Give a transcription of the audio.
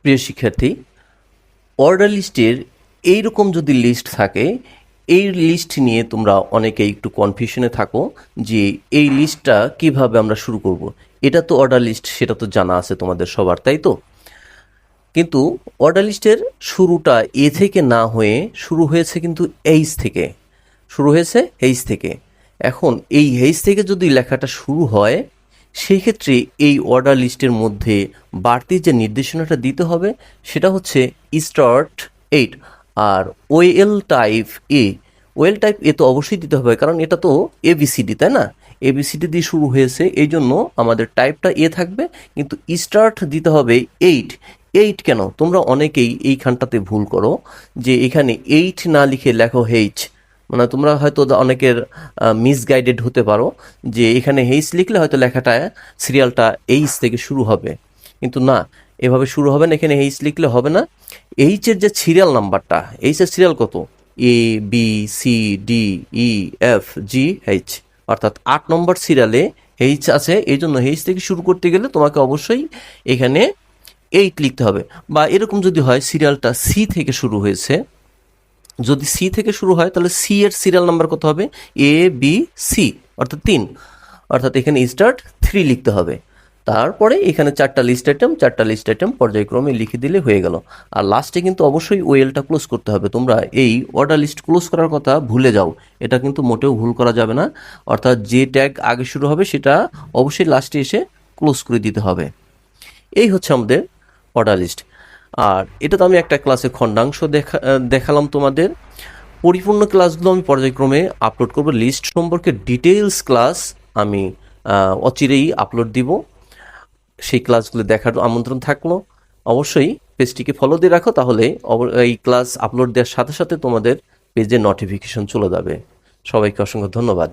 প্রিয় শিক্ষার্থী, অর্ডার লিস্টের এইরকম যদি লিস্ট থাকে, এই লিস্ট নিয়ে তোমরা অনেকেই একটু কনফিউশনে থাকো যে এই লিস্টটা কিভাবে আমরা শুরু করব। এটা তো অর্ডার লিস্ট, সেটা তো জানা আছে তোমাদের সবার, তাই তো? কিন্তু অর্ডার লিস্টের শুরুটা এ থেকে না হয়ে শুরু হয়েছে কিন্তু এইচ থেকে। এখন এই এইচ থেকে যদি লেখাটা শুরু হয়, সেই ক্ষেত্রে এই অর্ডার লিস্টের মধ্যে বাড়তি যে নির্দেশনাটা দিতে হবে সেটা হচ্ছে স্টার্ট 8। আর ওয়েল টাইপ এ তো অবশ্যই দিতে হবে, কারণ এটা তো এবিসিডি, তাই না? এবিসিডি দিয়ে শুরু হয়েছে, এই জন্য আমাদের টাইপটা এ থাকবে, কিন্তু স্টার্ট দিতে হবে 8। কেন? তোমরা অনেকেই এইখানটাতে ভুল করো যে এখানে 8 না লিখে লেখো এইচ। মানে তোমরা হয়তো অনেকের মিসগাইডেড হতে পারো যে এখানে এইচ লিখলে হয়তো লেখাটা সিরিয়ালটা এইচ থেকে শুরু হবে, কিন্তু না, এভাবে শুরু হবে না। এখানে এইচ লিখলে হবে না। এইচের যে সিরিয়াল নাম্বারটা, এইচের সিরিয়াল কত? ABCDEFGH, অর্থাৎ 8 নম্বর সিরিয়ালে এইচ আছে। এই জন্য এইচ থেকে শুরু করতে গেলে তোমাকে অবশ্যই এখানে 8 লিখতে হবে। বা এরকম যদি হয় সিরিয়ালটা সি থেকে শুরু হয়েছে, যদি সি থেকে শুরু হয় তাহলে সি এর সিরিয়াল নাম্বার কত হবে? ABC, অর্থাৎ 3। অর্থাৎ এখানে স্টার্ট 3 লিখতে হবে। তারপরে এখানে 4টা লিস্ট আইটেম পর্যায়ক্রমে লিখে দিলে হয়ে গেল। আর লাস্টে কিন্তু অবশ্যই ওয়েলটা ক্লোজ করতে হবে। তোমরা এই অর্ডার লিস্ট ক্লোজ করার কথা ভুলে যাও, এটা কিন্তু মোটেও ভুল করা যাবে না। অর্থাৎ যে ট্যাগ আগে শুরু হবে সেটা অবশ্যই লাস্টে এসে ক্লোজ করে দিতে হবে। এই হচ্ছে আমাদের অর্ডার লিস্ট। আর এটা তো আমি একটা ক্লাসে খণ্ডাংশ দেখালাম তোমাদের। পরিপূর্ণ ক্লাসগুলো আমি পর্যায়ক্রমে আপলোড করব। লিস্ট সম্পর্কে ডিটেইলস ক্লাস আমি অচিরেই আপলোড দিব। সেই ক্লাসগুলো দেখার আমন্ত্রণ থাকলো। অবশ্যই পেজটিকে ফলো দিয়ে রাখো, তাহলে এই ক্লাস আপলোড দেওয়ার সাথে সাথে তোমাদের পেজে নোটিফিকেশন চলে যাবে। সবাইকে অসংখ্য ধন্যবাদ।